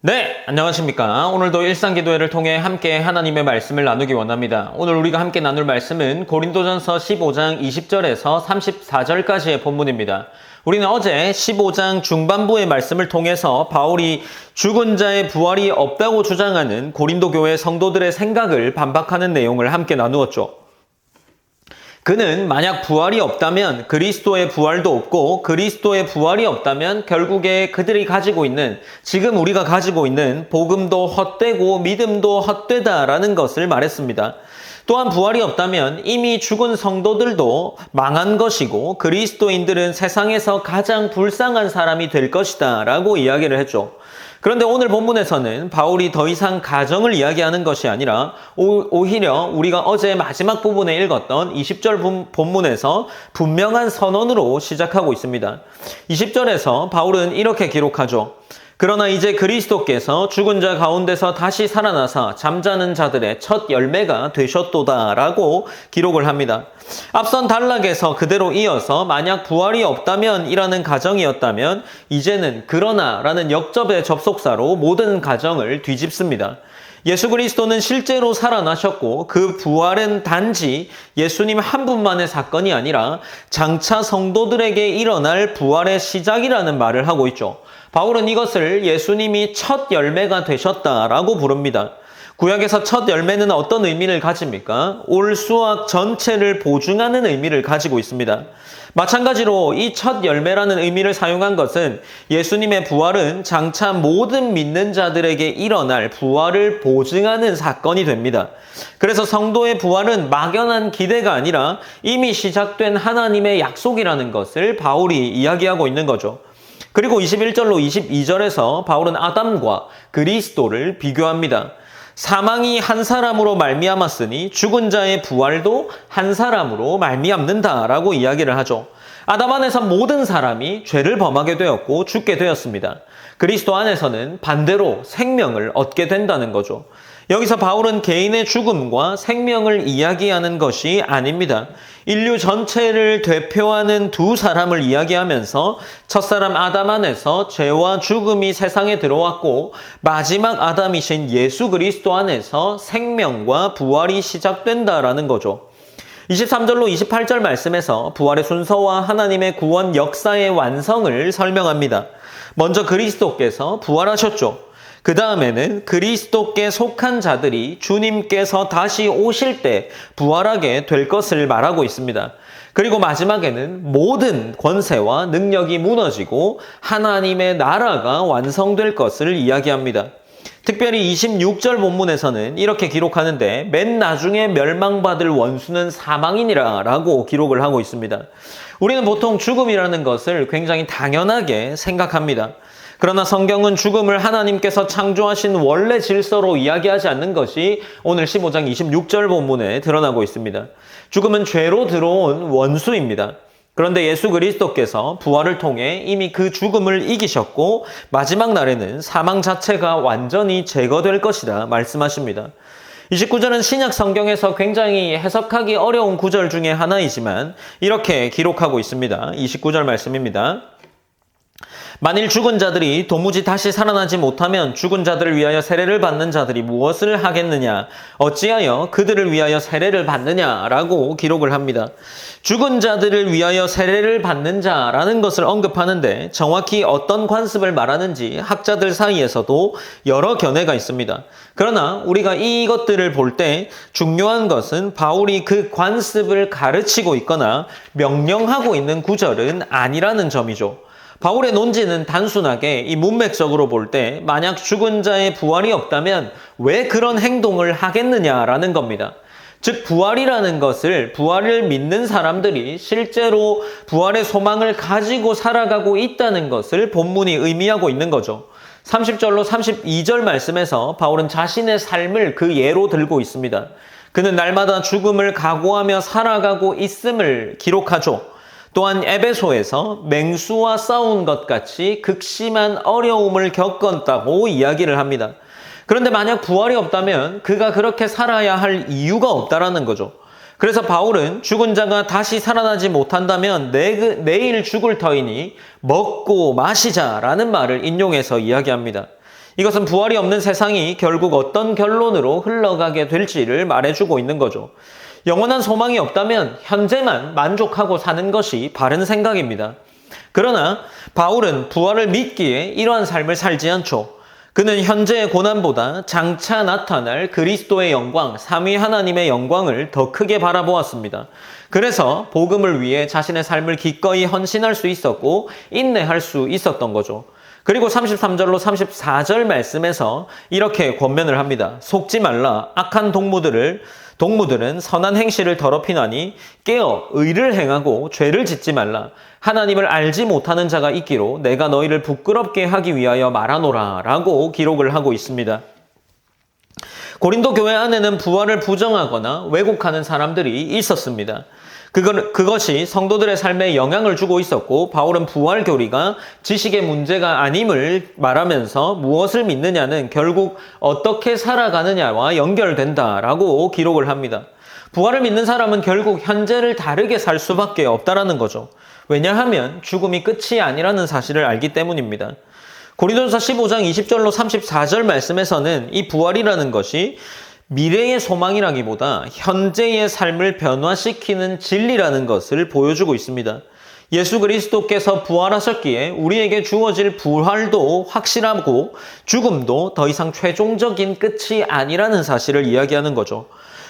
네, 안녕하십니까. 오늘도 일상기도회를 통해 함께 하나님의 말씀을 나누기 원합니다. 오늘 우리가 함께 나눌 말씀은 고린도전서 15장 20절에서 34절까지의 본문입니다. 우리는 어제 15장 중반부의 말씀을 통해서 바울이 죽은 자의 부활이 없다고 주장하는 고린도 교회 성도들의 생각을 반박하는 내용을 함께 나누었죠. 그는 만약 부활이 없다면 그리스도의 부활도 없고 그리스도의 부활이 없다면 결국에 그들이 가지고 있는 지금 우리가 가지고 있는 복음도 헛되고 믿음도 헛되다라는 것을 말했습니다. 또한 부활이 없다면 이미 죽은 성도들도 망한 것이고 그리스도인들은 세상에서 가장 불쌍한 사람이 될 것이다 라고 이야기를 했죠. 그런데 오늘 본문에서는 바울이 더 이상 가정을 이야기하는 것이 아니라 오히려 우리가 어제 마지막 부분에 읽었던 20절 본문에서 분명한 선언으로 시작하고 있습니다. 20절에서 바울은 이렇게 기록하죠. 그러나 이제 그리스도께서 죽은 자 가운데서 다시 살아나사 잠자는 자들의 첫 열매가 되셨도다 라고 기록을 합니다. 앞선 단락에서 그대로 이어서 만약 부활이 없다면 이라는 가정이었다면 이제는 그러나 라는 역접의 접속사로 모든 가정을 뒤집습니다. 예수 그리스도는 실제로 살아나셨고 그 부활은 단지 예수님 한 분만의 사건이 아니라 장차 성도들에게 일어날 부활의 시작이라는 말을 하고 있죠. 바울은 이것을 예수님이 첫 열매가 되셨다라고 부릅니다. 구약에서 첫 열매는 어떤 의미를 가집니까? 올 수확 전체를 보증하는 의미를 가지고 있습니다. 마찬가지로 이 첫 열매라는 의미를 사용한 것은 예수님의 부활은 장차 모든 믿는 자들에게 일어날 부활을 보증하는 사건이 됩니다. 그래서 성도의 부활은 막연한 기대가 아니라 이미 시작된 하나님의 약속이라는 것을 바울이 이야기하고 있는 거죠. 그리고 21절로 22절에서 바울은 아담과 그리스도를 비교합니다. 사망이 한 사람으로 말미암았으니 죽은 자의 부활도 한 사람으로 말미암는다라고 이야기를 하죠. 아담 안에서 모든 사람이 죄를 범하게 되었고 죽게 되었습니다. 그리스도 안에서는 반대로 생명을 얻게 된다는 거죠. 여기서 바울은 개인의 죽음과 생명을 이야기하는 것이 아닙니다. 인류 전체를 대표하는 두 사람을 이야기하면서 첫사람 아담 안에서 죄와 죽음이 세상에 들어왔고 마지막 아담이신 예수 그리스도 안에서 생명과 부활이 시작된다라는 거죠. 23절로 28절 말씀에서 부활의 순서와 하나님의 구원 역사의 완성을 설명합니다. 먼저 그리스도께서 부활하셨죠. 그 다음에는 그리스도께 속한 자들이 주님께서 다시 오실 때 부활하게 될 것을 말하고 있습니다. 그리고 마지막에는 모든 권세와 능력이 무너지고 하나님의 나라가 완성될 것을 이야기합니다. 특별히 26절 본문에서는 이렇게 기록하는데 맨 나중에 멸망받을 원수는 사망이니라 라고 기록을 하고 있습니다. 우리는 보통 죽음이라는 것을 굉장히 당연하게 생각합니다. 그러나 성경은 죽음을 하나님께서 창조하신 원래 질서로 이야기하지 않는 것이 오늘 15장 26절 본문에 드러나고 있습니다. 죽음은 죄로 들어온 원수입니다. 그런데 예수 그리스도께서 부활을 통해 이미 그 죽음을 이기셨고 마지막 날에는 사망 자체가 완전히 제거될 것이다 말씀하십니다. 29절은 신약 성경에서 굉장히 해석하기 어려운 구절 중에 하나이지만 이렇게 기록하고 있습니다. 29절 말씀입니다. 만일 죽은 자들이 도무지 다시 살아나지 못하면 죽은 자들을 위하여 세례를 받는 자들이 무엇을 하겠느냐? 어찌하여 그들을 위하여 세례를 받느냐라고 기록을 합니다. 죽은 자들을 위하여 세례를 받는 자라는 것을 언급하는데 정확히 어떤 관습을 말하는지 학자들 사이에서도 여러 견해가 있습니다. 그러나 우리가 이것들을 볼 때 중요한 것은 바울이 그 관습을 가르치고 있거나 명령하고 있는 구절은 아니라는 점이죠. 바울의 논지는 단순하게 이 문맥적으로 볼 때 만약 죽은 자의 부활이 없다면 왜 그런 행동을 하겠느냐라는 겁니다. 즉 부활이라는 것을 부활을 믿는 사람들이 실제로 부활의 소망을 가지고 살아가고 있다는 것을 본문이 의미하고 있는 거죠. 30절로 32절 말씀에서 바울은 자신의 삶을 그 예로 들고 있습니다. 그는 날마다 죽음을 각오하며 살아가고 있음을 기록하죠. 또한 에베소에서 맹수와 싸운 것 같이 극심한 어려움을 겪었다고 이야기를 합니다. 그런데 만약 부활이 없다면 그가 그렇게 살아야 할 이유가 없다라는 거죠. 그래서 바울은 죽은 자가 다시 살아나지 못한다면 내일 죽을 터이니 먹고 마시자라는 말을 인용해서 이야기합니다. 이것은 부활이 없는 세상이 결국 어떤 결론으로 흘러가게 될지를 말해주고 있는 거죠. 영원한 소망이 없다면 현재만 만족하고 사는 것이 바른 생각입니다. 그러나 바울은 부활을 믿기에 이러한 삶을 살지 않죠. 그는 현재의 고난보다 장차 나타날 그리스도의 영광, 삼위 하나님의 영광을 더 크게 바라보았습니다. 그래서 복음을 위해 자신의 삶을 기꺼이 헌신할 수 있었고 인내할 수 있었던 거죠. 그리고 33절로 34절 말씀에서 이렇게 권면을 합니다. 속지 말라. 악한 동무들은 선한 행실을 더럽히나니 깨어 의를 행하고 죄를 짓지 말라. 하나님을 알지 못하는 자가 있기로 내가 너희를 부끄럽게 하기 위하여 말하노라 라고 기록을 하고 있습니다. 고린도 교회 안에는 부활을 부정하거나 왜곡하는 사람들이 있었습니다. 그것이 성도들의 삶에 영향을 주고 있었고 바울은 부활 교리가 지식의 문제가 아님을 말하면서 무엇을 믿느냐는 결국 어떻게 살아가느냐와 연결된다라고 기록을 합니다. 부활을 믿는 사람은 결국 현재를 다르게 살 수밖에 없다라는 거죠. 왜냐하면 죽음이 끝이 아니라는 사실을 알기 때문입니다. 고린도전서 15장 20절로 34절 말씀에서는 이 부활이라는 것이 미래의 소망이라기보다 현재의 삶을 변화시키는 진리라는 것을 보여주고 있습니다. 예수 그리스도께서 부활하셨기에 우리에게 주어질 부활도 확실하고 죽음도 더 이상 최종적인 끝이 아니라는 사실을 이야기하는 거죠.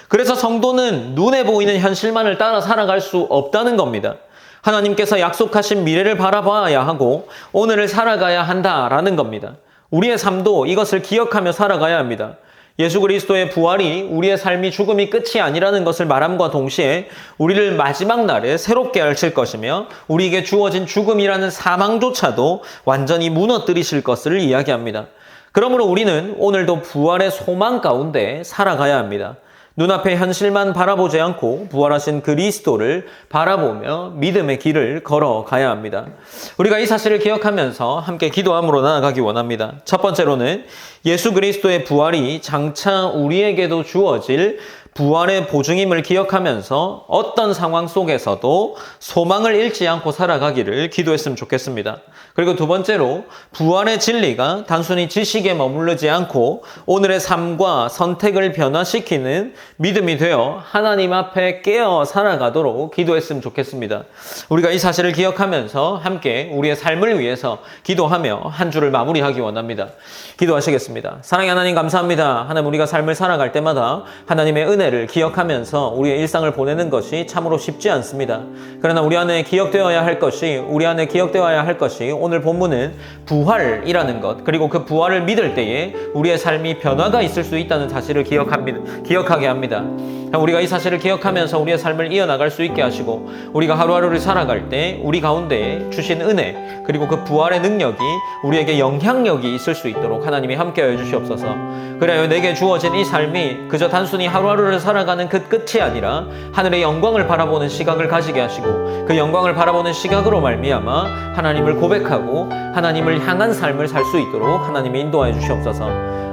그래서 성도는 눈에 보이는 현실만을 따라 살아갈 수 없다는 겁니다. 하나님께서 약속하신 미래를 바라봐야 하고 오늘을 살아가야 한다라는 겁니다. 우리의 삶도 이것을 기억하며 살아가야 합니다. 예수 그리스도의 부활이 우리의 삶이 죽음이 끝이 아니라는 것을 말함과 동시에 우리를 마지막 날에 새롭게 하실 것이며 우리에게 주어진 죽음이라는 사망조차도 완전히 무너뜨리실 것을 이야기합니다. 그러므로 우리는 오늘도 부활의 소망 가운데 살아가야 합니다. 눈앞의 현실만 바라보지 않고 부활하신 그리스도를 바라보며 믿음의 길을 걸어가야 합니다. 우리가 이 사실을 기억하면서 함께 기도함으로 나아가기 원합니다. 첫 번째로는 예수 그리스도의 부활이 장차 우리에게도 주어질 부활의 보증임을 기억하면서 어떤 상황 속에서도 소망을 잃지 않고 살아가기를 기도했으면 좋겠습니다. 그리고 두 번째로 부활의 진리가 단순히 지식에 머무르지 않고 오늘의 삶과 선택을 변화시키는 믿음이 되어 하나님 앞에 깨어 살아가도록 기도했으면 좋겠습니다. 우리가 이 사실을 기억하면서 함께 우리의 삶을 위해서 기도하며 한 주를 마무리하기 원합니다. 기도하시겠습니다. 사랑의 하나님 감사합니다. 하나님 우리가 삶을 살아갈 때마다 하나님의 은혜를 기억하면서 우리의 일상을 보내는 것이 참으로 쉽지 않습니다. 그러나 우리 안에 기억되어야 할 것이 오늘 본문은 부활이라는 것, 그리고 그 부활을 믿을 때에 우리의 삶이 변화가 있을 수 있다는 사실을 기억하게 합니다. 우리가 이 사실을 기억하면서 우리의 삶을 이어나갈 수 있게 하시고 우리가 하루하루를 살아갈 때 우리 가운데 주신 은혜 그리고 그 부활의 능력이 우리에게 영향력이 있을 수 있도록 하나님이 함께하여 주시옵소서. 그래야 내게 주어진 이 삶이 그저 단순히 하루하루를 살아가는 그 끝이 아니라 하늘의 영광을 바라보는 시각을 가지게 하시고 그 영광을 바라보는 시각으로 말미암아 하나님을 고백하고 하나님을 향한 삶을 살 수 있도록 하나님이 인도하여 주시옵소서.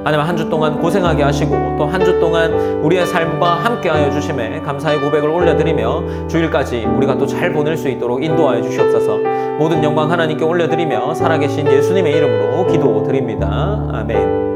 하나님 한 주 동안 고생하게 하시고 또 한 주 동안 우리의 삶과 함께하여 주심에 감사의 고백을 올려드리며 주일까지 우리가 또 잘 보낼 수 있도록 인도하여 주시옵소서. 모든 영광 하나님께 올려드리며 살아계신 예수님의 이름으로 기도드립니다. 아멘.